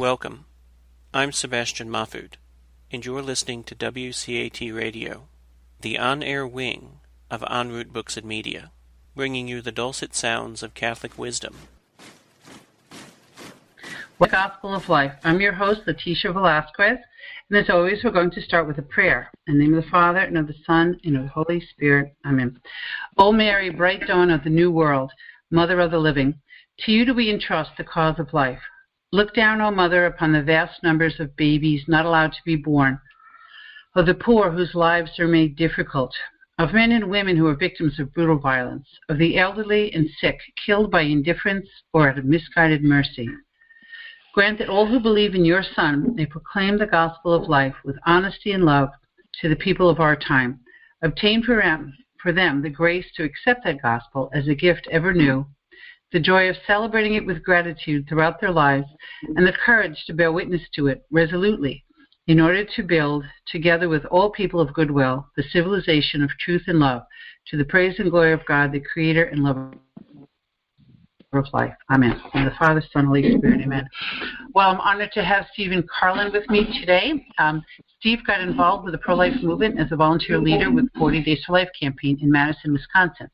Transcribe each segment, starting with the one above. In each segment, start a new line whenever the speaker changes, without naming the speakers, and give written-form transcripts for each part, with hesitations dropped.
Welcome. I'm Sebastian Mahfood, and you're listening to WCAT Radio, the on-air wing of En Route Books and Media, bringing you the dulcet sounds of Catholic wisdom.
The Gospel of Life. I'm your host, Leticia Velasquez, and as always, we're going to start with a prayer. In the name of the Father, and of the Son, and of the Holy Spirit. Amen. O Mary, bright dawn of the new world, Mother of the living, to you do we entrust the cause of life. Look down, O Mother, upon the vast numbers of babies not allowed to be born, of the poor whose lives are made difficult, of men and women who are victims of brutal violence, of the elderly and sick killed by indifference or out of misguided mercy. Grant that all who believe in your Son may proclaim the gospel of life with honesty and love to the people of our time. Obtain for them the grace to accept that gospel as a gift ever new, the joy of celebrating it with gratitude throughout their lives, and the courage to bear witness to it resolutely, in order to build, together with all people of goodwill, the civilization of truth and love, to the praise and glory of God, the Creator and lover of life. Amen. And the Father, Son, Holy Spirit. Amen. Well, I'm honored to have Stephen Carpen with me today. Steve got involved with the pro-life movement as a volunteer leader with 40 Days for Life campaign in Madison, Wisconsin.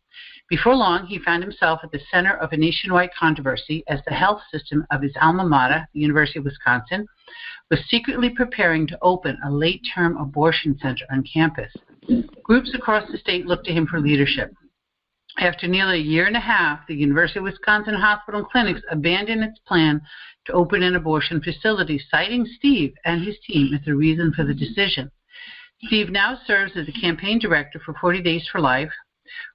Before long, he found himself at the center of a nationwide controversy as the health system of his alma mater, the University of Wisconsin, was secretly preparing to open a late-term abortion center on campus. Groups across the state looked to him for leadership. After nearly a year and a half, the University of Wisconsin Hospital and Clinics abandoned its plan to open an abortion facility, citing Steve and his team as the reason for the decision. Steve now serves as the campaign director for 40 Days for Life,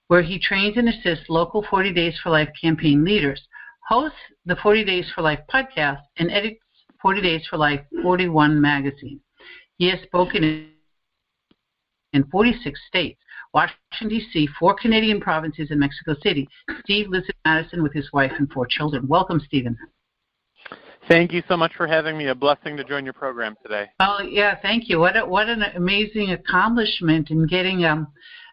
where he trains and assists local 40 Days for Life campaign leaders, hosts the 40 Days for Life podcast, and edits 40 Days for Life 41 magazine. He has spoken in 46 states, Washington, D.C., 4 Canadian provinces, and Mexico City. Steve lives in Madison with his wife and 4 children. Welcome, Stephen.
Thank you so much for having me. A blessing to join your program today.
Oh, yeah, thank you. What an amazing accomplishment in getting an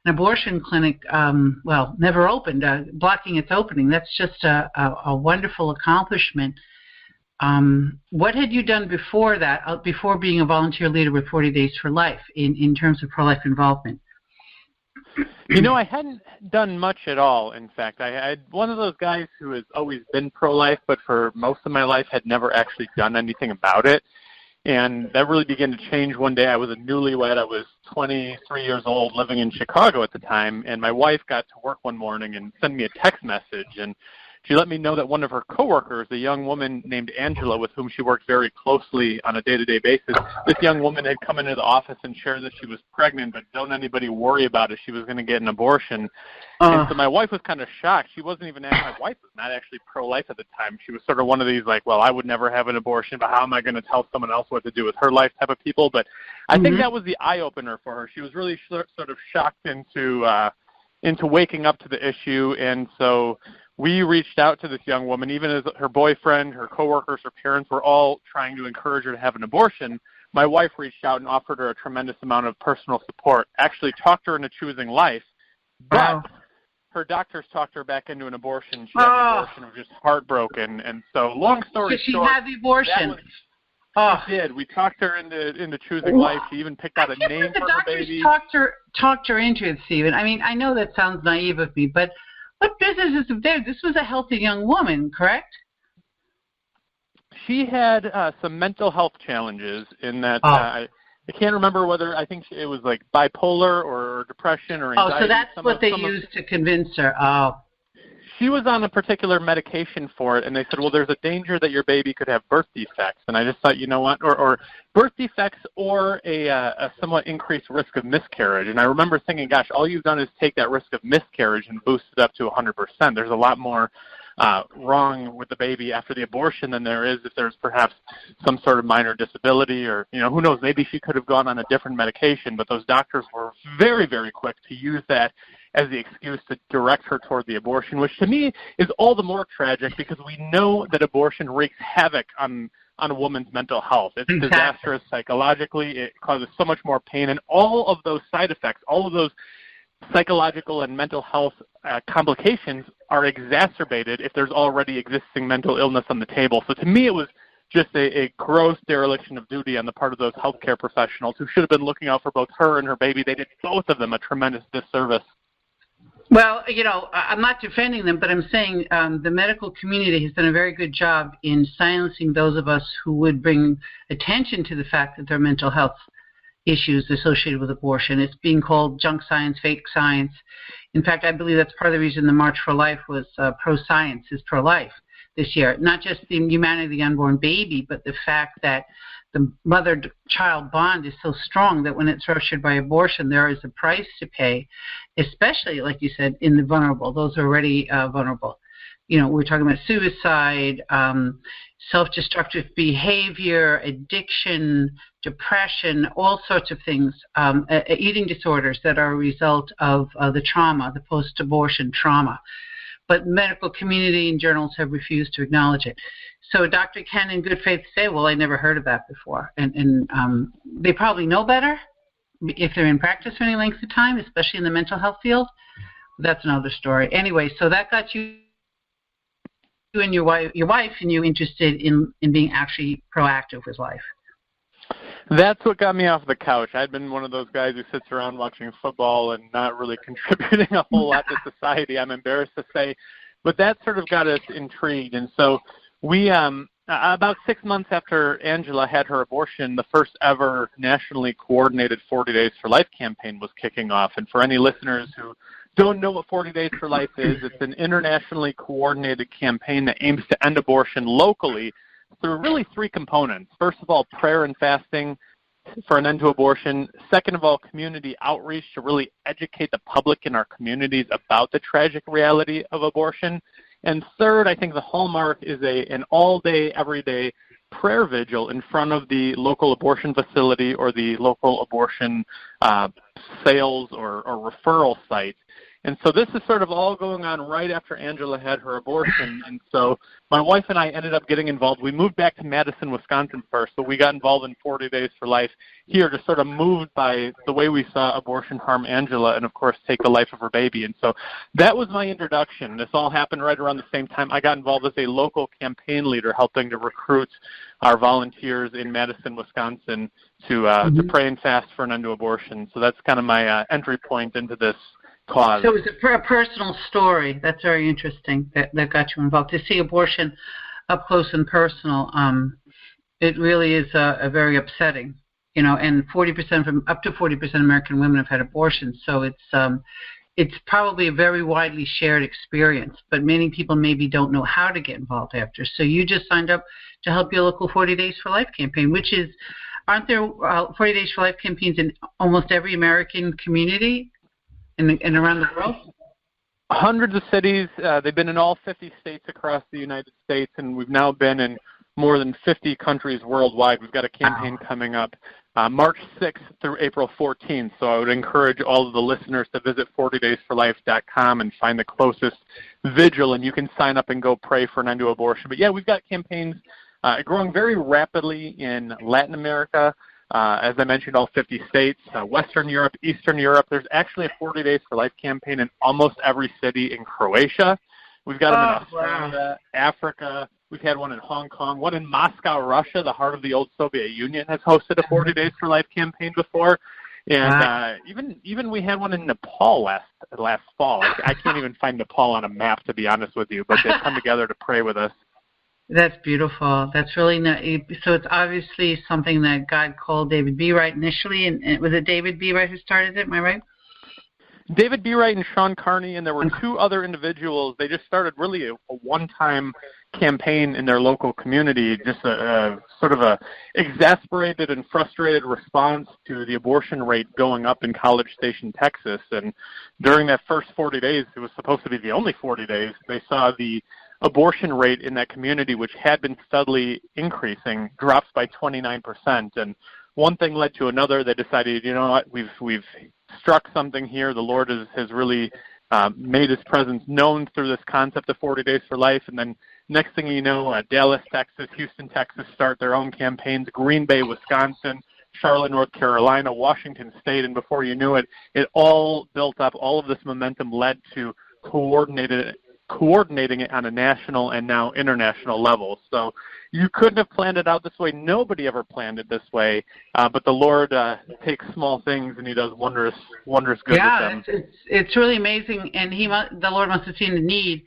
abortion clinic, never opened, blocking its opening. That's just a wonderful accomplishment. What had you done before that, before being a volunteer leader with 40 Days for Life in terms of pro-life involvement?
You know, I hadn't done much at all, in fact. I'm one of those guys who has always been pro-life, but for most of my life had never actually done anything about it. And that really began to change one day. I was a newlywed. I was 23 years old, living in Chicago at the time, and my wife got to work one morning and sent me a text message, and she let me know that one of her coworkers, a young woman named Angela, with whom she worked very closely on a day-to-day basis, this young woman had come into the office and shared that she was pregnant, but don't anybody worry about it. She was going to get an abortion. And so my wife was kind of shocked. She wasn't even my wife was not actually pro-life at the time. She was sort of one of these like, well, I would never have an abortion, but how am I going to tell someone else what to do with her life type of people? But I think that was the eye-opener for her. She was really sort of shocked into waking up to the issue, and so we reached out to this young woman, even as her boyfriend, her coworkers, her parents were all trying to encourage her to have an abortion. My wife reached out and offered her a tremendous amount of personal support, actually talked her into choosing life, but her doctors talked her back into an abortion. She had an abortion, was just heartbroken. And so long story short,
she had the abortion.
She did. We talked her into choosing life. She even picked out a name for her baby.
Talked her into it, Stephen. I mean, I know that sounds naive of me, but what business is there? This was a healthy young woman, correct? She
had some mental health challenges in that I can't remember whether, I think it was like bipolar or depression or anxiety.
Oh, so that's what they used to convince her. Oh.
She was on a particular medication for it, and they said, well, there's a danger that your baby could have birth defects. And I just thought, you know what, or birth defects or a somewhat increased risk of miscarriage. And I remember thinking, gosh, all you've done is take that risk of miscarriage and boost it up to 100%. There's a lot more wrong with the baby after the abortion than there is if there's perhaps some sort of minor disability or, you know, who knows, maybe she could have gone on a different medication. But those doctors were very, very quick to use that as the excuse to direct her toward the abortion, which to me is all the more tragic because we know that abortion wreaks havoc on a woman's mental health. It's disastrous psychologically. It causes so much more pain. And all of those side effects, all of those psychological and mental health complications are exacerbated if there's already existing mental illness on the table. So to me, it was just a gross dereliction of duty on the part of those healthcare professionals who should have been looking out for both her and her baby. They did both of them a tremendous disservice.
Well, I'm not defending them, but I'm saying the medical community has done a very good job in silencing those of us who would bring attention to the fact that there are mental health issues associated with abortion. It's being called junk science, fake science. In fact, I believe that's part of the reason the March for Life was pro-science, is pro-life this year. Not just the humanity of the unborn baby, but the fact that the mother-child bond is so strong that when it's ruptured by abortion, there is a price to pay, especially, like you said, in the vulnerable. Those are already vulnerable. We're talking about suicide, self-destructive behavior, addiction, depression, all sorts of things, eating disorders that are a result of the trauma, the post-abortion trauma. But the medical community and journals have refused to acknowledge it. So Dr. Ken, in good faith, say, well, I never heard of that before. And they probably know better if they're in practice for any length of time, especially in the mental health field. That's another story. Anyway, so that got you and your wife and you interested in being actually proactive with life.
That's what got me off the couch. I'd been one of those guys who sits around watching football and not really contributing a whole lot to society, I'm embarrassed to say. But that sort of got us intrigued. And so we, about 6 months after Angela had her abortion, the first ever nationally coordinated 40 Days for Life campaign was kicking off. And for any listeners who don't know what 40 Days for Life is, it's an internationally coordinated campaign that aims to end abortion locally through really three components. First of all, prayer and fasting for an end to abortion. Second of all, community outreach to really educate the public in our communities about the tragic reality of abortion. And third, I think the hallmark is an all-day, everyday prayer vigil in front of the local abortion facility or the local abortion sales or referral site. And so this is sort of all going on right after Angela had her abortion. And so my wife and I ended up getting involved. We moved back to Madison, Wisconsin first, so we got involved in 40 Days for Life here, just sort of moved by the way we saw abortion harm Angela and, of course, take the life of her baby. And so that was my introduction. This all happened right around the same time. I got involved as a local campaign leader helping to recruit our volunteers in Madison, Wisconsin to pray and fast for an end to abortion. So that's kind of my entry point into this cause.
So it was a personal story. That's very interesting that got you involved. To see abortion up close and personal, it really is a very upsetting, and 40% up to 40% of American women have had abortions. So it's probably a very widely shared experience, but many people maybe don't know how to get involved after. So you just signed up to help your local 40 Days for Life campaign, which is, aren't there 40 Days for Life campaigns in almost every American community? And around the world?
Hundreds of cities. They've been in all 50 states across the United States, and we've now been in more than 50 countries worldwide. We've got a campaign coming up March 6th through April 14th, so I would encourage all of the listeners to visit 40daysforlife.com and find the closest vigil, and you can sign up and go pray for an end to abortion. But, yeah, we've got campaigns growing very rapidly in Latin America, as I mentioned, all 50 states, Western Europe, Eastern Europe. There's actually a 40 Days for Life campaign in almost every city in Croatia. We've got them in Australia, Africa. We've had one in Hong Kong. One in Moscow, Russia. The heart of the old Soviet Union has hosted a 40 Days for Life campaign before. And even we had one in Nepal last fall. I can't even find Nepal on a map, to be honest with you, but they've come together to pray with us.
That's beautiful. That's really nice. So it's obviously something that God called David B. Wright initially, and was it David B. Wright who started it? Am I right?
David B. Wright and Sean Carney, and there were two other individuals. They just started really a one-time campaign in their local community, just a sort of a exasperated and frustrated response to the abortion rate going up in College Station, Texas. And during that first 40 days, it was supposed to be the only 40 days, they saw the abortion rate in that community, which had been steadily increasing, drops by 29%. And one thing led to another. They decided, you know what, we've struck something here. The Lord has really made his presence known through this concept of 40 Days for Life. And then next thing you know, Dallas, Texas, Houston, Texas start their own campaigns, Green Bay, Wisconsin, Charlotte, North Carolina, Washington State, and before you knew it, it all built up. All of this momentum led to coordinated coordinating it on a national and now international level. So you couldn't have planned it out this way. Nobody ever planned it this way. But the Lord takes small things and He does wondrous good with them.
Yeah, it's really amazing. And the Lord must have seen the need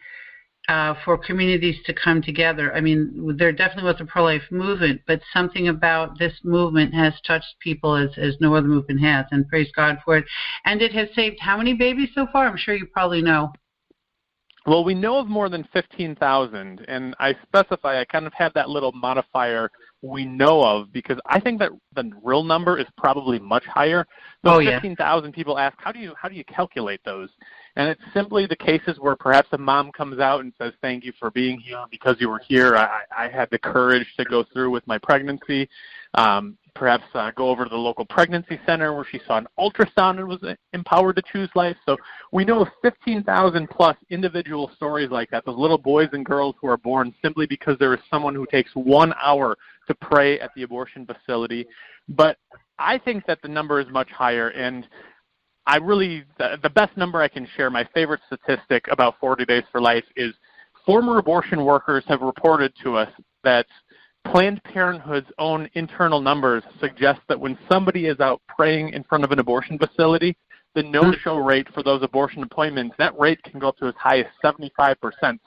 for communities to come together. I mean, there definitely was a pro-life movement, but something about this movement has touched people as no other movement has, and praise God for it. And it has saved how many babies so far? I'm sure you probably know.
Well, we know of more than 15,000, and I kind of have that little modifier we know of, because I think that the real number is probably much higher. Those 15,000 people ask, how do you calculate those? And it's simply the cases where perhaps a mom comes out and says, thank you for being here. Because you were here, I had the courage to go through with my pregnancy. Perhaps go over to the local pregnancy center where she saw an ultrasound and was empowered to choose life. So we know of 15,000 plus individual stories like that, those little boys and girls who are born simply because there is someone who takes 1 hour to pray at the abortion facility. But I think that the number is much higher, and the best number I can share, my favorite statistic about 40 Days for Life, is former abortion workers have reported to us that Planned Parenthood's own internal numbers suggest that when somebody is out praying in front of an abortion facility, the no-show rate for those abortion appointments, that rate can go up to as high as 75%.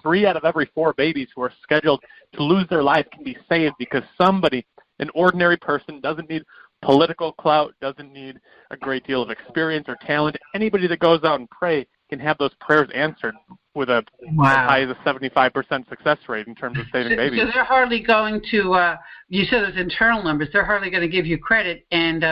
3 out of every 4 babies who are scheduled to lose their life can be saved because somebody, an ordinary person, doesn't need political clout, doesn't need a great deal of experience or talent. Anybody that goes out and pray can have those prayers answered with as high as a 75% success rate in terms of saving babies.
So they're hardly going to, you said those internal numbers, they're hardly going to give you credit. And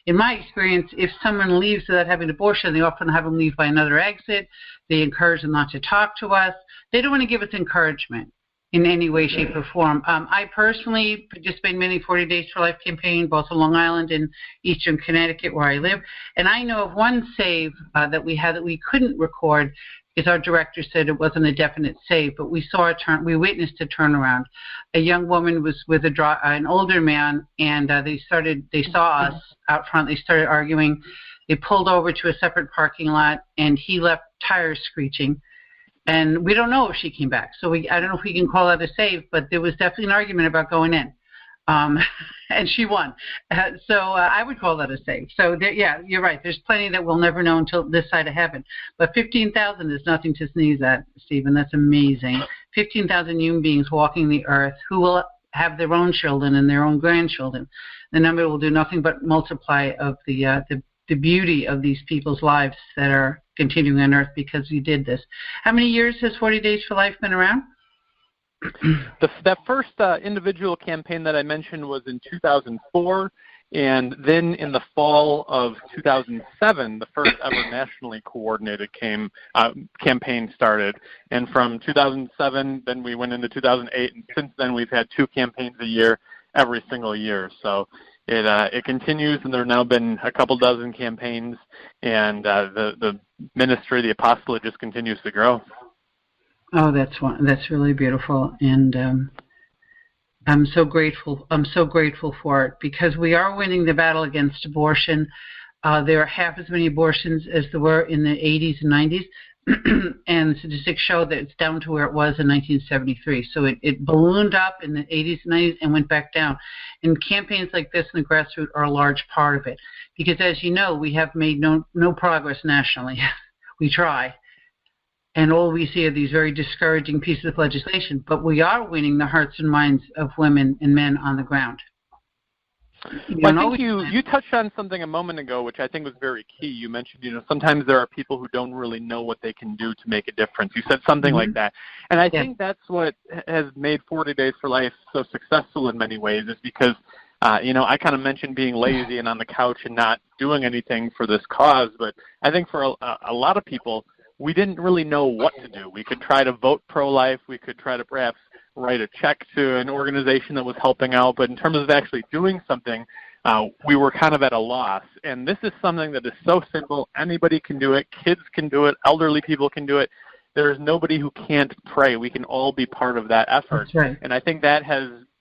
in my experience, if someone leaves without having an abortion, they often have them leave by another exit. They encourage them not to talk to us. They don't want to give us encouragement in any way, shape, or form. I personally participate in many 40 Days for Life campaign, both on Long Island and Eastern Connecticut, where I live. And I know of one save that we had that we couldn't record because our director said it wasn't a definite save, but we we witnessed a turnaround. A young woman was with an older man, and they saw us out front. They started arguing. They pulled over to a separate parking lot, and he left tires screeching. And we don't know if she came back. So I don't know if we can call that a save, but there was definitely an argument about going in. And she won. So I would call that a save. So, you're right. There's plenty that we'll never know until this side of heaven. But 15,000 is nothing to sneeze at, Stephen. That's amazing. 15,000 human beings walking the earth who will have their own children and their own grandchildren. The number will do nothing but multiply of the beauty of these people's lives that are continuing on earth because you did this. How many years has 40 Days for Life been around?
That first individual campaign that I mentioned was in 2004, and then in the fall of 2007, the first ever nationally coordinated campaign started. And from 2007, then we went into 2008, and since then we've had 2 campaigns a year every single year. So it continues, and there have now been a couple dozen campaigns, and the ministry, the apostolate, just continues to grow.
Oh, that's really beautiful, and I'm so grateful. I'm so grateful for it because we are winning the battle against abortion. There are half as many abortions as there were in the 80s and 90s. And statistics show that it's down to where it was in 1973. So it ballooned up in the 80s and 90s and went back down. And campaigns like this in the grassroots are a large part of it. Because as you know, we have made no progress nationally. We try. And all we see are these very discouraging pieces of legislation. But we are winning the hearts and minds of women and men on the ground.
Well, I think you touched on something a moment ago, which I think was very key. You mentioned, sometimes there are people who don't really know what they can do to make a difference. You said something like that. And I think that's what has made 40 Days for Life so successful in many ways is because, I kind of mentioned being lazy and on the couch and not doing anything for this cause. But I think for a lot of people, we didn't really know what to do. We could try to vote pro-life. We could try to perhaps write a check to an organization that was helping out. But in terms of actually doing something, we were kind of at a loss. And this is something that is so simple. Anybody can do it. Kids can do it. Elderly people can do it. There is nobody who can't pray. We can all be part of that effort.
That's right.
And I think that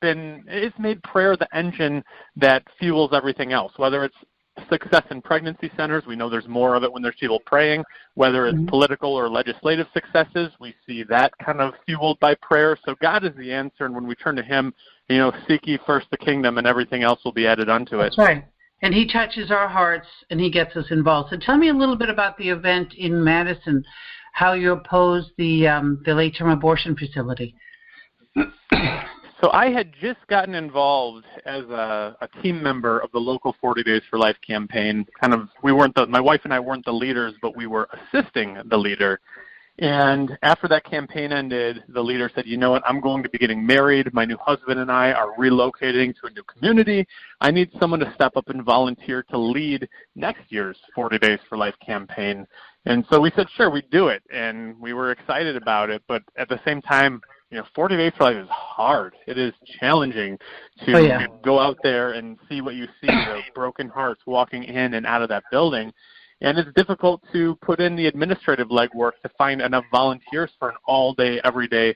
it's made prayer the engine that fuels everything else, whether it's success in pregnancy centers. We know there's more of it when there's people praying, whether it's political or legislative successes. We see that kind of fueled by prayer. So God is the answer, and when we turn to him, seek ye first the kingdom, and everything else will be added unto it.
That's right. And he touches our hearts, and he gets us involved. So tell me a little bit about the event in Madison, how you opposed the late-term abortion facility.
So I had just gotten involved as a team member of the local 40 Days for Life campaign. My wife and I weren't the leaders, but we were assisting the leader. And after that campaign ended, the leader said, you know what, I'm going to be getting married. My new husband and I are relocating to a new community. I need someone to step up and volunteer to lead next year's 40 Days for Life campaign. And so we said, sure, we'd do it. And we were excited about it. But at the same time, 40 Days for Life is hard. It is challenging to go out there and see what you see, the broken hearts walking in and out of that building. And it's difficult to put in the administrative legwork to find enough volunteers for an all-day, every-day,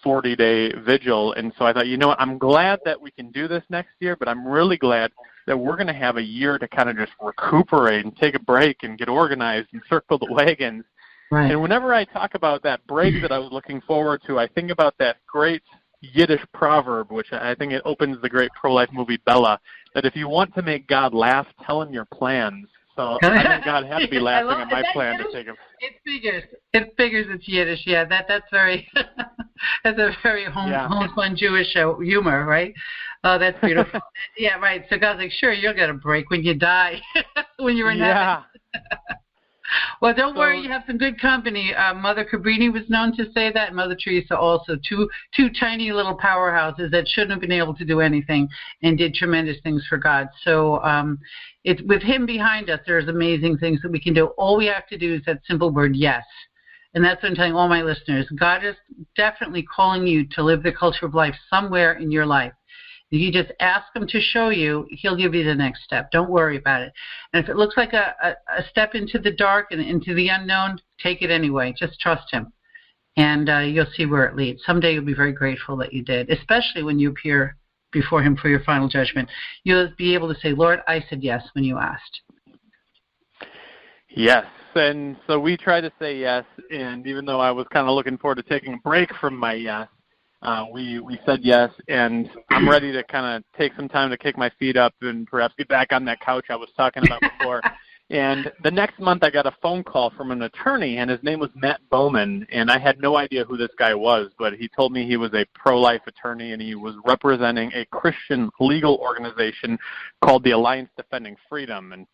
40-day vigil. And so I thought, what, I'm glad that we can do this next year, but I'm really glad that we're going to have a year to kind of just recuperate and take a break and get organized and circle the wagons. Right. And whenever I talk about that break that I was looking forward to, I think about that great Yiddish proverb, which I think it opens the great pro-life movie Bella, that if you want to make God laugh, tell him your plans. So I think God had to be laughing at my plan to take him.
It figures it's Yiddish. Yeah, that's very that's a very homespun Jewish humor, right? Oh, that's beautiful. Yeah, right. So God's like, sure, you'll get a break when you die, when you're in heaven. Well, don't worry, you have some good company. Mother Cabrini was known to say that, and Mother Teresa also. Two tiny little powerhouses that shouldn't have been able to do anything and did tremendous things for God. So it's with him behind us, there's amazing things that we can do. All we have to do is that simple word, yes. And that's what I'm telling all my listeners. God is definitely calling you to live the culture of life somewhere in your life. If you just ask him to show you, he'll give you the next step. Don't worry about it. And if it looks like a step into the dark and into the unknown, take it anyway. Just trust him. And you'll see where it leads. Someday you'll be very grateful that you did, especially when you appear before him for your final judgment. You'll be able to say, Lord, I said yes when you asked.
Yes. And so we try to say yes. And even though I was kind of looking forward to taking a break from my yes, we said yes, and I'm ready to kind of take some time to kick my feet up and perhaps get back on that couch I was talking about before. And the next month I got a phone call from an attorney, and his name was Matt Bowman, and I had no idea who this guy was, but he told me he was a pro-life attorney, and he was representing a Christian legal organization called the Alliance Defending Freedom. And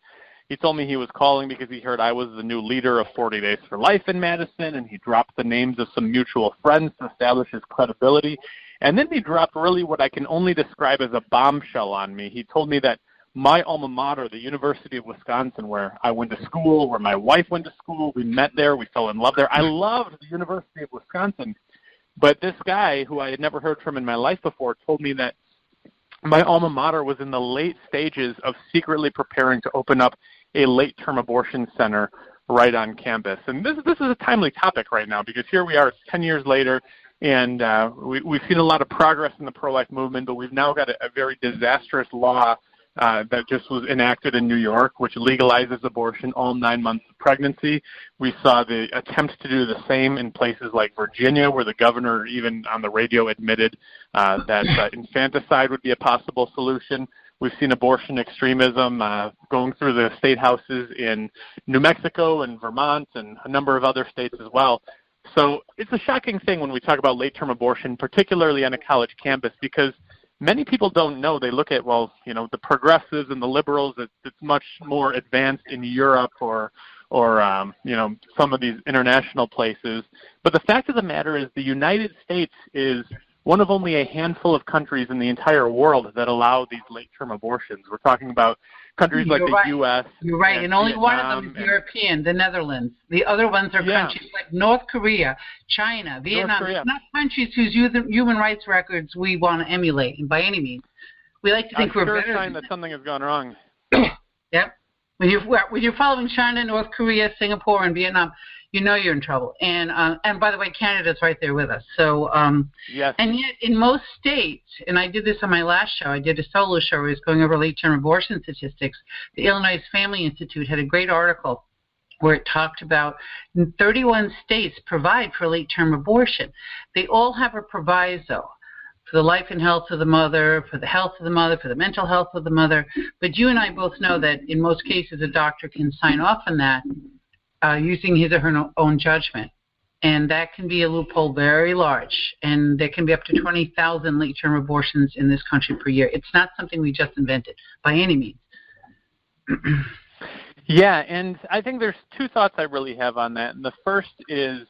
he told me he was calling because he heard I was the new leader of 40 Days for Life in Madison, and he dropped the names of some mutual friends to establish his credibility. And then he dropped really what I can only describe as a bombshell on me. He told me that my alma mater, the University of Wisconsin, where I went to school, where my wife went to school, we met there, we fell in love there. I loved the University of Wisconsin. But this guy, who I had never heard from in my life before, told me that my alma mater was in the late stages of secretly preparing to open up a late-term abortion center right on campus. And this is a timely topic right now because here we are, it's 10 years later, and we've seen a lot of progress in the pro-life movement, but we've now got a very disastrous law that just was enacted in New York, which legalizes abortion all 9 months of pregnancy. We saw the attempt to do the same in places like Virginia, where the governor even on the radio admitted that infanticide would be a possible solution. We've seen abortion extremism going through the state houses in New Mexico and Vermont and a number of other states as well. So it's a shocking thing when we talk about late-term abortion, particularly on a college campus, because many people don't know. They look at, the progressives and the liberals, it's much more advanced in Europe or some of these international places. But the fact of the matter is the United States is one of only a handful of countries in the entire world that allow these late-term abortions. We're talking about countries like the U.S.
You're right, and only one of them is European, the Netherlands. The other ones are countries like North Korea, China, Vietnam. It's not countries whose human rights records we want to emulate, and by any means. We like to think we're better.
It's a sign that something has gone wrong.
Yep. When you're following China, North Korea, Singapore, and Vietnam, you know you're in trouble. And by the way, Canada's right there with us. So
yes.
And yet in most states, and I did this on my last show, I did a solo show where I was going over late-term abortion statistics. The Illinois Family Institute had a great article where it talked about 31 states provide for late-term abortion. They all have a proviso for the life and health of the mother, for the health of the mother, for the mental health of the mother. But you and I both know that in most cases a doctor can sign off on that using his or her own judgment. And that can be a loophole very large. And there can be up to 20,000 late-term abortions in this country per year. It's not something we just invented by any means.
Yeah, and I think there's two thoughts I really have on that. And the first is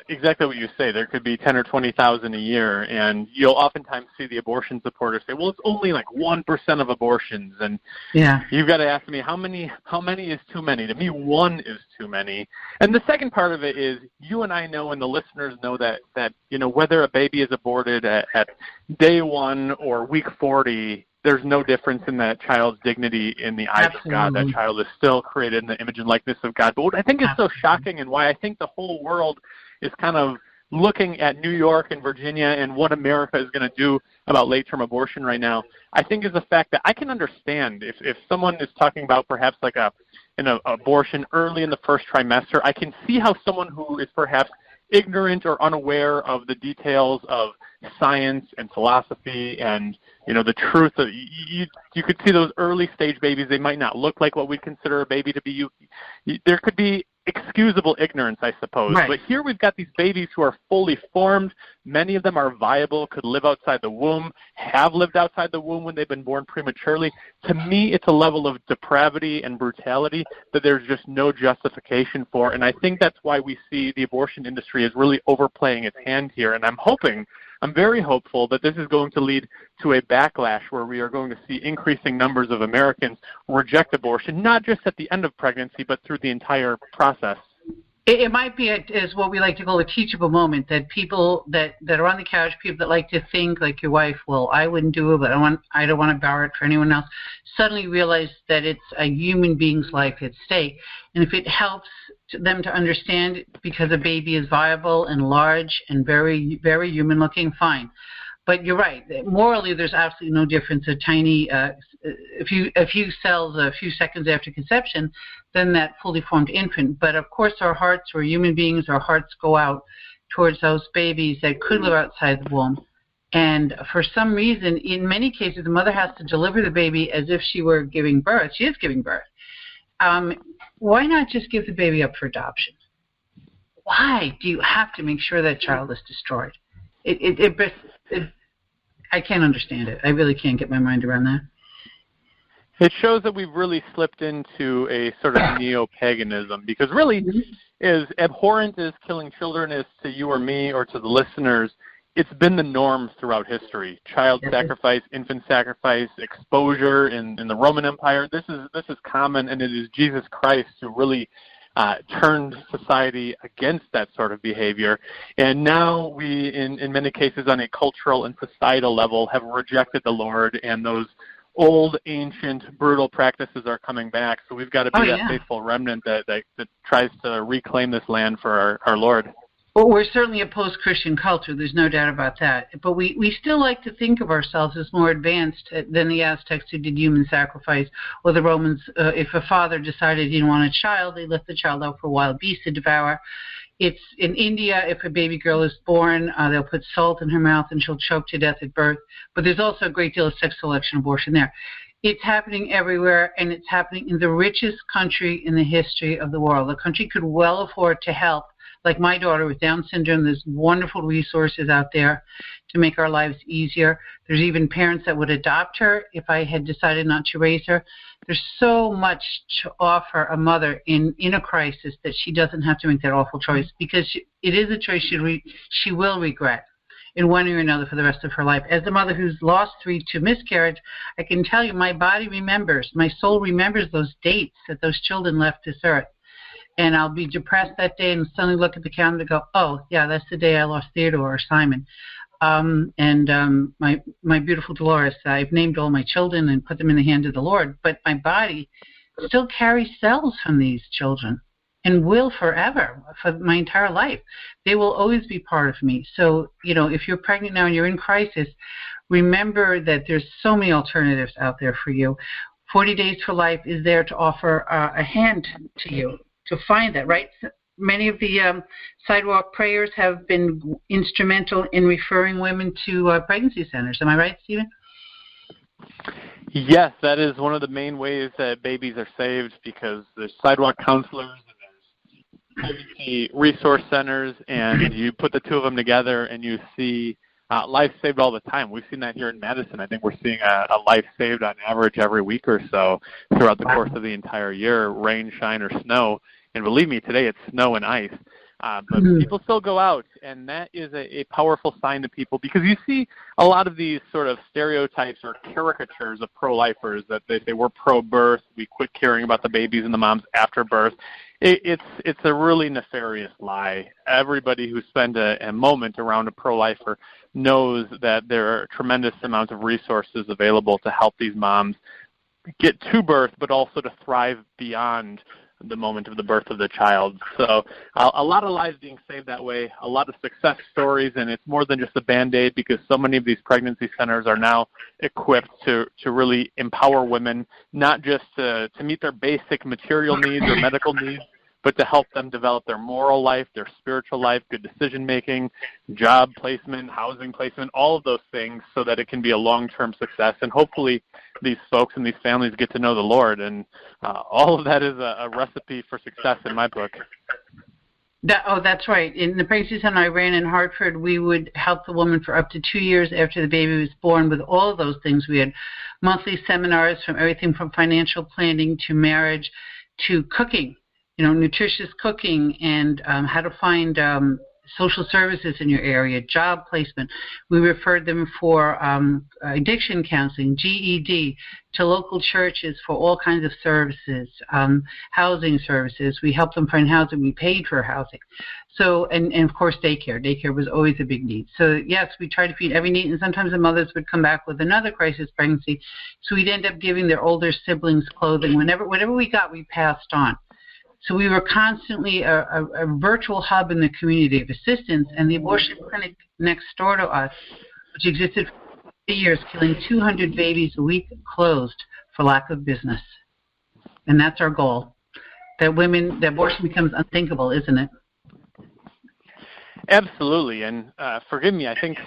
exactly what you say. There could be 10 or 20,000 a year, and you'll oftentimes see the abortion supporters say, well, it's only like 1% of abortions. And you've got to ask me, how many is too many? To me, one is too many. And the second part of it is you and I know and the listeners know that whether a baby is aborted at day 1 or week 40, there's no difference in that child's dignity in the eyes of God. That child is still created in the image and likeness of God. But what I think is so shocking and why I think the whole world is kind of looking at New York and Virginia and what America is going to do about late-term abortion right now, I think is the fact that I can understand if someone is talking about perhaps like an abortion early in the first trimester, I can see how someone who is perhaps ignorant or unaware of the details of science and philosophy and the truth of you could see those early stage babies. They might not look like what we'd consider a baby to be. There could be excusable ignorance, I suppose.
Right.
But here we've got these babies who are fully formed. Many of them are viable, could live outside the womb, have lived outside the womb when they've been born prematurely. To me, it's a level of depravity and brutality that there's just no justification for. And I think that's why we see the abortion industry is really overplaying its hand here. And I'm very hopeful that this is going to lead to a backlash where we are going to see increasing numbers of Americans reject abortion, not just at the end of pregnancy, but through the entire process.
It might be as what we like to call a teachable moment, that people that are on the couch, people that like to think like your wife, well, I wouldn't do it, but I don't want to borrow it for anyone else, suddenly realize that it's a human being's life at stake. And if it helps them to understand because a baby is viable and large and very, very human looking, fine. But you're right. Morally, there's absolutely no difference. A tiny, a few cells, a few seconds after conception, than that fully formed infant. But of course, our hearts, we're human beings. Our hearts go out towards those babies that could live outside the womb. And for some reason, in many cases, the mother has to deliver the baby as if she were giving birth. She is giving birth. Why not just give the baby up for adoption? Why do you have to make sure that child is destroyed? I can't understand it. I really can't get my mind around that.
It shows that we've really slipped into a sort of neo-paganism, because really, as abhorrent as killing children is to you or me or to the listeners, it's been the norm throughout history. Child sacrifice, infant sacrifice, exposure in the Roman Empire. This is common, and it is Jesus Christ who really turned society against that sort of behavior. And now we, in many cases on a cultural and societal level, have rejected the Lord, and those old, ancient, brutal practices are coming back. So we've got to be that faithful remnant that tries to reclaim this land for our Lord.
Well, we're certainly a post-Christian culture. There's no doubt about that. But we still like to think of ourselves as more advanced than the Aztecs who did human sacrifice, or the Romans. If a father decided he didn't want a child, they let the child out for wild beasts to devour. It's in India, if a baby girl is born, they'll put salt in her mouth and she'll choke to death at birth. But there's also a great deal of sex selection abortion there. It's happening everywhere, and it's happening in the richest country in the history of the world. The country could well afford to help. Like my daughter with Down syndrome, there's wonderful resources out there to make our lives easier. There's even parents that would adopt her if I had decided not to raise her. There's so much to offer a mother in a crisis that she doesn't have to make that awful choice, because it is a choice she will regret in one way or another for the rest of her life. As a mother who's lost 3 to miscarriage, I can tell you my body remembers, my soul remembers those dates that those children left this earth. And I'll be depressed that day and suddenly look at the calendar and go, oh, yeah, that's the day I lost Theodore or Simon. My beautiful Dolores, I've named all my children and put them in the hand of the Lord, but my body still carries cells from these children. and will forever, for my entire life. They will always be part of me. So, if you're pregnant now and you're in crisis, remember that there's so many alternatives out there for you. 40 Days for Life is there to offer a hand to you to find that, right? Many of the sidewalk prayers have been instrumental in referring women to pregnancy centers. Am I right, Stephen?
Yes, that is one of the main ways that babies are saved, because there's sidewalk counselors and there's pregnancy resource centers, and you put the two of them together and you see life saved all the time. We've seen that here in Madison. I think we're seeing a life saved on average every week or so throughout the course of the entire year, rain, shine, or snow. And believe me, today it's snow and ice. But people still go out, and that is a powerful sign to people, because you see a lot of these sort of stereotypes or caricatures of pro-lifers that they say we're pro-birth, we quit caring about the babies and the moms after birth. It's a really nefarious lie. Everybody who spent a moment around a pro-lifer knows that there are tremendous amounts of resources available to help these moms get to birth, but also to thrive beyond the moment of the birth of the child. So a lot of lives being saved that way, a lot of success stories, and it's more than just a Band-Aid, because so many of these pregnancy centers are now equipped to really empower women, not just to meet their basic material needs or medical needs, but to help them develop their moral life, their spiritual life, good decision-making, job placement, housing placement, all of those things, so that it can be a long-term success. And hopefully these folks and these families get to know the Lord. And all of that is a recipe for success in my book.
That's right. In the pregnancy center I ran in Hartford, we would help the woman for up to 2 years after the baby was born with all of those things. We had monthly seminars from everything from financial planning to marriage to cooking. Nutritious cooking, and how to find social services in your area, job placement. We referred them for addiction counseling, GED, to local churches for all kinds of services, housing services. We helped them find housing. We paid for housing. So, and of course, daycare. Daycare was always a big need. So, yes, we tried to feed every need, and sometimes the mothers would come back with another crisis pregnancy. So we'd end up giving their older siblings clothing. Whatever we got, we passed on. So we were constantly a virtual hub in the community of assistance, and the abortion clinic next door to us, which existed for 3 years, killing 200 babies a week, closed for lack of business. And that's our goal. That abortion becomes unthinkable, isn't it?
Absolutely. And forgive me, I think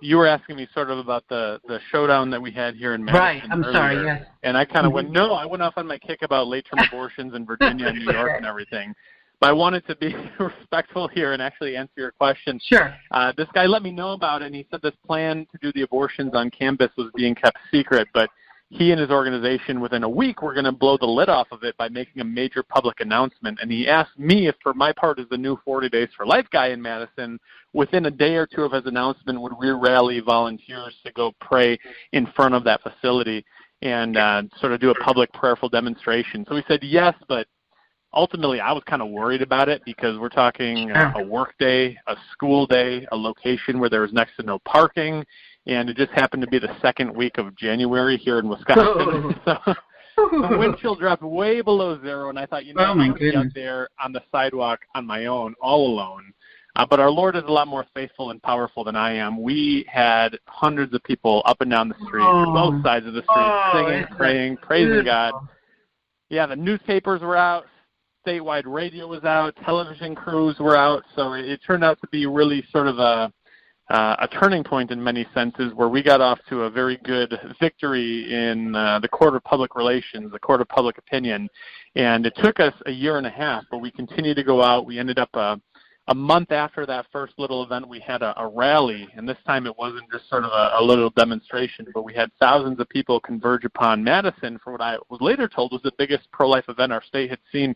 you were asking me sort of about the showdown that we had here in Madison.
Right, I'm sorry, yes.
And I kind of I went off on my kick about late-term abortions in Virginia and New York and everything. But I wanted to be respectful here and actually answer your question.
Sure.
This guy let me know about it, and he said this plan to do the abortions on campus was being kept secret, but he and his organization, within a week, were going to blow the lid off of it by making a major public announcement. And he asked me if, for my part as the new 40 Days for Life guy in Madison, within a day or two of his announcement, would we rally volunteers to go pray in front of that facility and sort of do a public prayerful demonstration. So he said yes, but ultimately I was kind of worried about it, because we're talking a work day, a school day, a location where there was next to no parking, and it just happened to be the second week of January here in Wisconsin. So the wind chill dropped way below zero, and I thought, I'm going to be out there on the sidewalk on my own, all alone. But our Lord is a lot more faithful and powerful than I am. We had hundreds of people up and down the street, both sides of the street, singing, praying, praising God. Yeah, the newspapers were out. Statewide radio was out. Television crews were out. So it turned out to be really sort of a turning point in many senses, where we got off to a very good victory in the court of public relations, the court of public opinion. And it took us a year and a half, but we continued to go out. We ended up a month after that first little event, we had a rally, and this time it wasn't just sort of a little demonstration, but we had thousands of people converge upon Madison for what I was later told was the biggest pro-life event our state had seen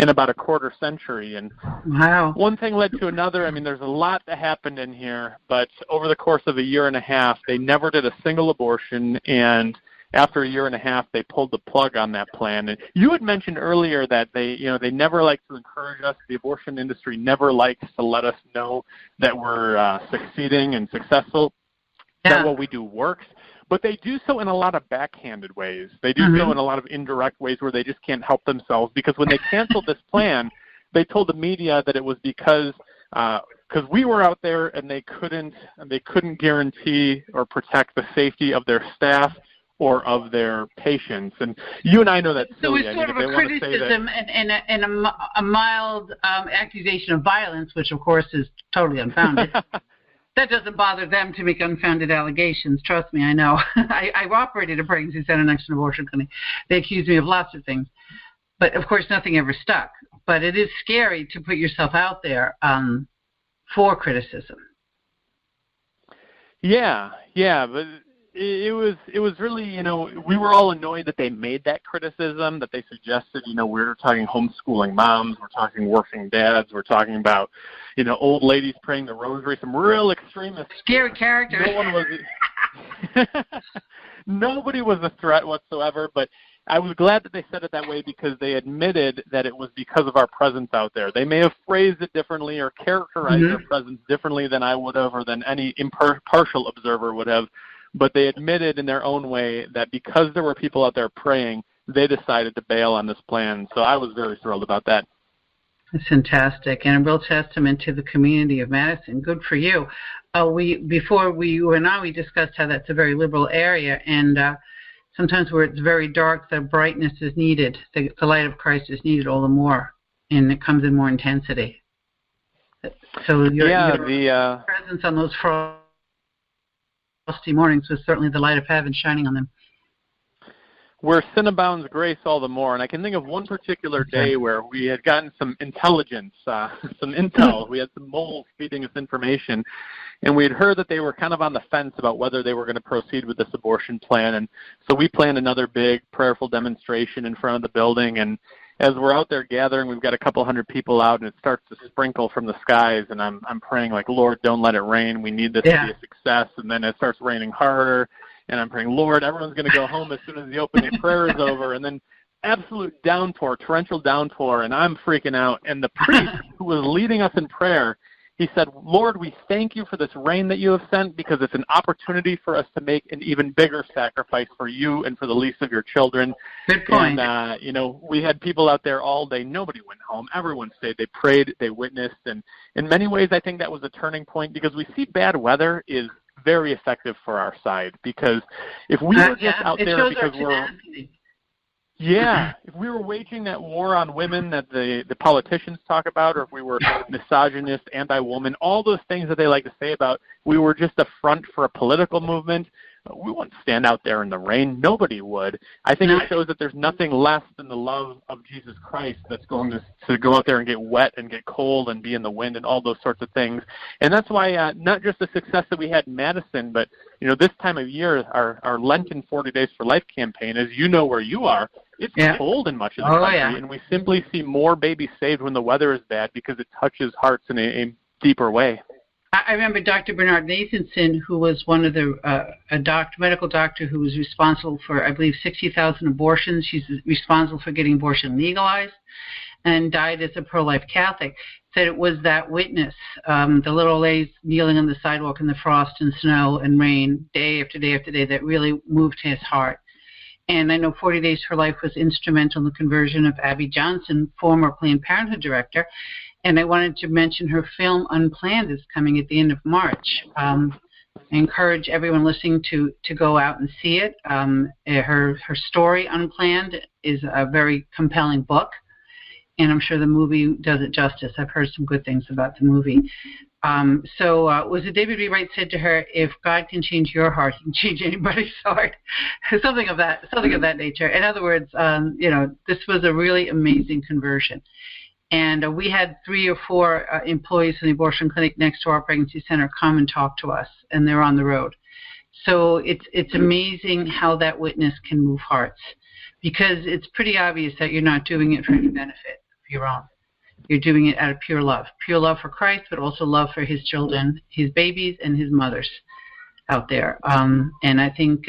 in about a quarter century. And
wow.
One thing led to another. I mean, there's a lot that happened in here, but over the course of a year and a half, they never did a single abortion, and after a year and a half, they pulled the plug on that plan. And you had mentioned earlier that they never like to encourage us. The abortion industry never likes to let us know that we're succeeding and successful, that what we do works. But they do so in a lot of backhanded ways. They do so in a lot of indirect ways where they just can't help themselves, because when they canceled this plan, they told the media that it was because we were out there and they couldn't guarantee or protect the safety of their staff or of their patients. And you and I know that's silly.
So it was sort of a criticism and a mild accusation of violence, which of course is totally unfounded. That doesn't bother them to make unfounded allegations. Trust me, I know. I operated a pregnancy center next to an abortion clinic. They accused me of lots of things. But, of course, nothing ever stuck. But it is scary to put yourself out there for criticism.
Yeah, but it was really, we were all annoyed that they made that criticism, that they suggested, we're talking homeschooling moms, we're talking working dads, we're talking about, old ladies praying the rosary, some real extremists.
Scary characters.
Nobody was a threat whatsoever, but I was glad that they said it that way because they admitted that it was because of our presence out there. They may have phrased it differently or characterized their presence differently than I would have or than any impartial observer would have, but they admitted in their own way that because there were people out there praying, they decided to bail on this plan. So I was very thrilled about that.
That's fantastic, and a real testament to the community of Madison. Good for you. Before you and I, we discussed how that's a very liberal area, and sometimes where it's very dark, the brightness is needed. The light of Christ is needed all the more, and it comes in more intensity. So your presence on those frosty mornings was certainly the light of heaven shining on them.
Where sin abounds, grace all the more. And I can think of one particular day where we had gotten some intelligence, some intel. We had some moles feeding us information. And we had heard that they were kind of on the fence about whether they were going to proceed with this abortion plan. And so we planned another big prayerful demonstration in front of the building. And as we're out there gathering, we've got a couple hundred people out, and it starts to sprinkle from the skies. And I'm praying, like, Lord, don't let it rain. We need this to be a success. And then it starts raining harder. And I'm praying, Lord, everyone's going to go home as soon as the opening prayer is over. And then absolute downpour, torrential downpour, and I'm freaking out. And the priest who was leading us in prayer, he said, Lord, we thank you for this rain that you have sent because it's an opportunity for us to make an even bigger sacrifice for you and for the least of your children.
Good point.
And, we had people out there all day. Nobody went home. Everyone stayed. They prayed. They witnessed. And in many ways, I think that was a turning point because we see bad weather is very effective for our side, because if we were just out there because if we were waging that war on women that the politicians talk about, or if we were misogynist, anti-woman, all those things that they like to say about we were just a front for a political movement, we wouldn't stand out there in the rain. Nobody would. I think it shows that there's nothing less than the love of Jesus Christ that's going to go out there and get wet and get cold and be in the wind and all those sorts of things. And that's why not just the success that we had in Madison, but this time of year, our Lenten 40 Days for Life campaign, as you know where you are, it's cold in much of the country, and we simply see more babies saved when the weather is bad because it touches hearts in a deeper way.
I remember Dr. Bernard Nathanson, who was one of the medical doctor who was responsible for, I believe, 60,000 abortions. She's responsible for getting abortion legalized and died as a pro-life Catholic, said it was that witness, the little old ladies kneeling on the sidewalk in the frost and snow and rain day after day after day, that really moved his heart. And I know 40 Days for Life was instrumental in the conversion of Abby Johnson, former Planned Parenthood director. And I wanted to mention her film Unplanned is coming at the end of March. I encourage everyone listening to go out and see it. Her story, Unplanned, is a very compelling book, and I'm sure the movie does it justice. I've heard some good things about the movie. Was it David B. Wright said to her, if God can change your heart, he can change anybody's heart. something of that nature. In other words, this was a really amazing conversion. And we had 3 or 4 employees in the abortion clinic next to our pregnancy center come and talk to us, and they're on the road. So it's amazing how that witness can move hearts, because it's pretty obvious that you're not doing it for any benefit of your own. You're doing it out of pure love for Christ, but also love for his children, his babies, and his mothers out there. And I think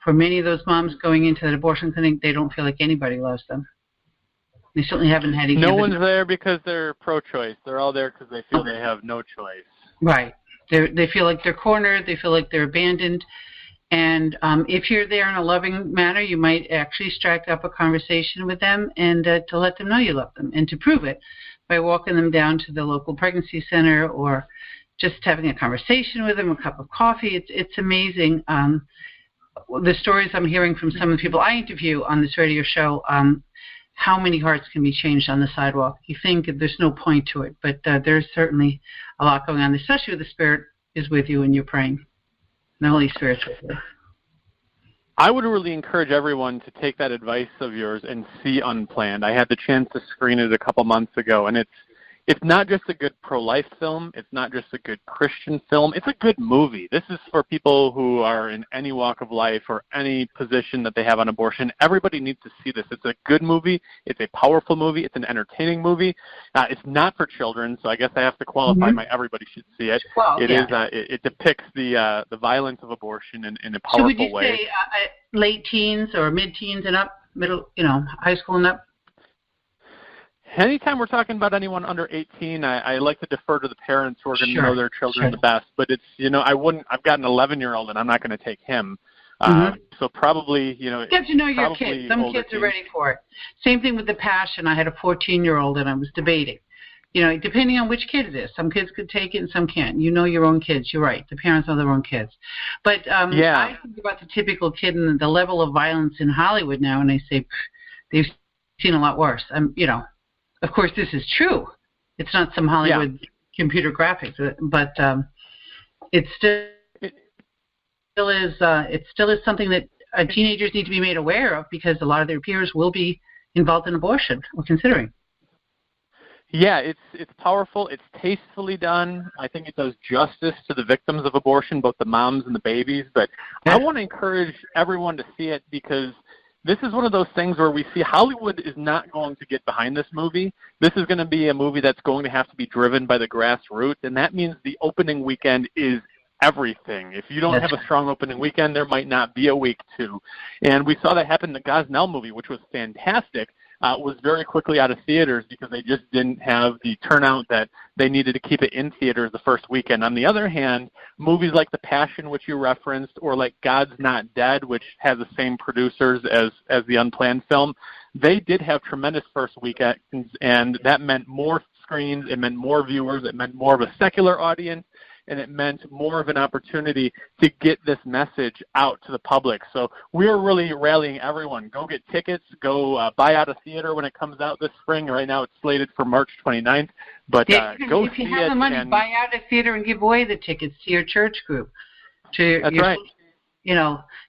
for many of those moms going into that abortion clinic, they don't feel like anybody loves them. They certainly haven't had any.
No one's there because they're pro-choice. They're all there because they feel they have no choice.
Right. They feel like they're cornered. They feel like they're abandoned. And if you're there in a loving manner, you might actually strike up a conversation with them and to let them know you love them, and to prove it by walking them down to the local pregnancy center or just having a conversation with them, a cup of coffee. It's amazing. The stories I'm hearing from some of the people I interview on this radio show, how many hearts can be changed on the sidewalk. You think there's no point to it, but there's certainly a lot going on, especially when the Spirit is with you and you're praying. The Holy Spirit's with you.
I would really encourage everyone to take that advice of yours and see Unplanned. I had the chance to screen it a couple months ago, and it's not just a good pro-life film. It's not just a good Christian film. It's a good movie. This is for people who are in any walk of life or any position that they have on abortion. Everybody needs to see this. It's a good movie. It's a powerful movie. It's an entertaining movie. It's not for children, so I guess I have to qualify my everybody should see it.
Well,
it depicts the violence of abortion in a powerful way.
So would you say late teens or mid-teens and up, high school and up?
Anytime we're talking about anyone under 18, I like to defer to the parents who are going to know their children the best. But it's, I've got an 11-year-old and I'm not going to take him. So probably,
you have to know your kids. Some kids are ready for it. Same thing with The Passion. I had a 14-year-old and I was debating. Depending on which kid it is. Some kids could take it and some can't. You know your own kids. You're right. The parents know their own kids. But I think about the typical kid and the level of violence in Hollywood now, and I say they've seen a lot worse. Of course, this is true. It's not some Hollywood computer graphics, but it still is something that teenagers need to be made aware of, because a lot of their peers will be involved in abortion or considering.
Yeah, it's powerful. It's tastefully done. I think it does justice to the victims of abortion, both the moms and the babies. But I want to encourage everyone to see it, because this is one of those things where we see Hollywood is not going to get behind this movie. This is going to be a movie that's going to have to be driven by the grassroots, and that means the opening weekend is everything. If you don't have a strong opening weekend, there might not be a week two. And we saw that happen in the Gosnell movie, which was fantastic. Was very quickly out of theaters because they just didn't have the turnout that they needed to keep it in theaters the first weekend. On the other hand, movies like The Passion, which you referenced, or like God's Not Dead, which has the same producers as the Unplanned film, they did have tremendous first weekends, and that meant more screens, it meant more viewers, it meant more of a secular audience, and it meant more of an opportunity to get this message out to the public. So we're really rallying everyone. Go get tickets. Go buy out a theater when it comes out this spring. Right now it's slated for March 29th. But go see it.
If you have the money, buy out a theater and give away the tickets to your church group.
That's right.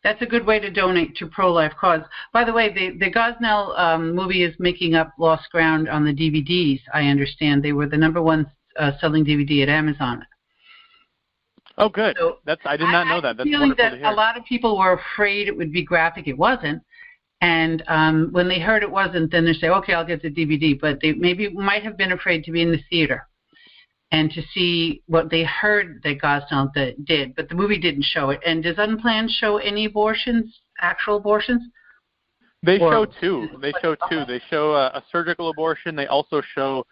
That's a good way to donate to pro-life cause. By the way, the Gosnell movie is making up lost ground on the DVDs, I understand. They were the number one selling DVD at Amazon.
Oh, good.
So
I did not know that. That's
feeling
wonderful
that
to hear.
A lot of people were afraid it would be graphic. It wasn't. And when they heard it wasn't, then they say, okay, I'll get the DVD. But they maybe might have been afraid to be in the theater and to see what they heard that Gosnell did. But the movie didn't show it. And does Unplanned show any abortions, actual abortions?
They show two. They show a surgical abortion. They also show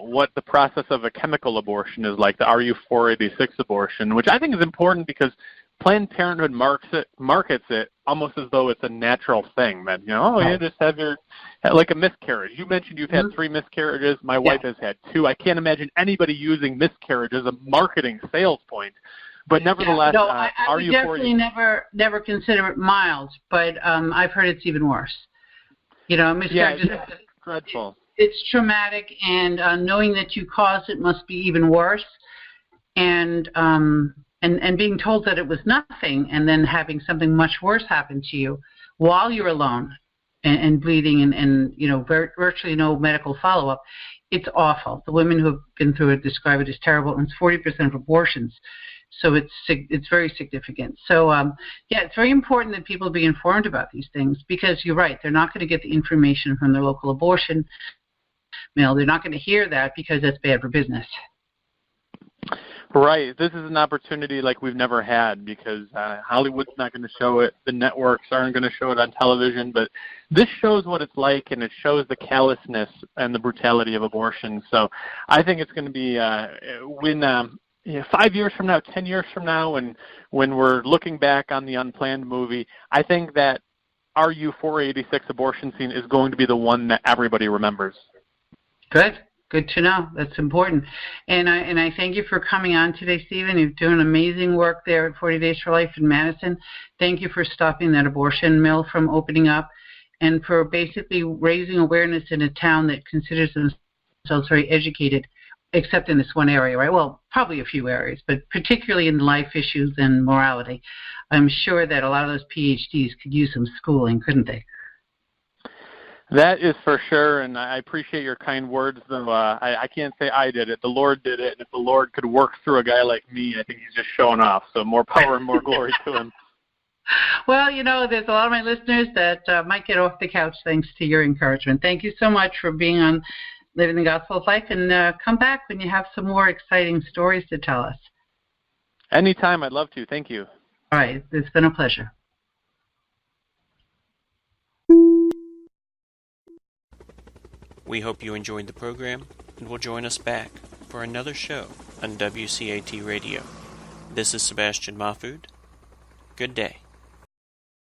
what the process of a chemical abortion is like, the RU486 abortion, which I think is important because Planned Parenthood markets it almost as though it's a natural thing, that, you just have like a miscarriage. You mentioned you've had 3 miscarriages. My wife has had 2. I can't imagine anybody using miscarriage as a marketing sales point. But nevertheless,
I would definitely never consider it mild, but I've heard it's even worse. Miscarriage is
dreadful.
It's traumatic, and knowing that you caused it must be even worse. And being told that it was nothing, and then having something much worse happen to you while you're alone and bleeding, and virtually no medical follow-up, it's awful. The women who have been through it describe it as terrible, and it's 40% of abortions. So it's very significant. So, it's very important that people be informed about these things, because you're right, they're not going to get the information from their local abortion mill. They're not going to hear that because that's bad for business.
Right. This is an opportunity like we've never had, because Hollywood's not going to show it. The networks aren't going to show it on television. But this shows what it's like, and it shows the callousness and the brutality of abortion. So I think it's going to be 5 years from now, 10 years from now, and when we're looking back on the Unplanned movie, I think that our U486 abortion scene is going to be the one that everybody remembers.
Good to know. That's important. And I thank you for coming on today, Stephen. You're doing amazing work there at 40 Days for Life in Madison. Thank you for stopping that abortion mill from opening up and for basically raising awareness in a town that considers themselves very educated, except in this one area, right? Well, probably a few areas, but particularly in life issues and morality. I'm sure that a lot of those PhDs could use some schooling, couldn't they?
That is for sure, and I appreciate your kind words, though I can't say I did it. The Lord did it, and if the Lord could work through a guy like me, I think he's just showing off. So more power and more glory to him.
Well, there's a lot of my listeners that might get off the couch thanks to your encouragement. Thank you so much for being on Living the Gospel of Life, and come back when you have some more exciting stories to tell us.
Anytime, I'd love to. Thank you.
All right, it's been a pleasure.
We hope you enjoyed the program and will join us back for another show on WCAT Radio. This is Sebastian Mahfood. Good day.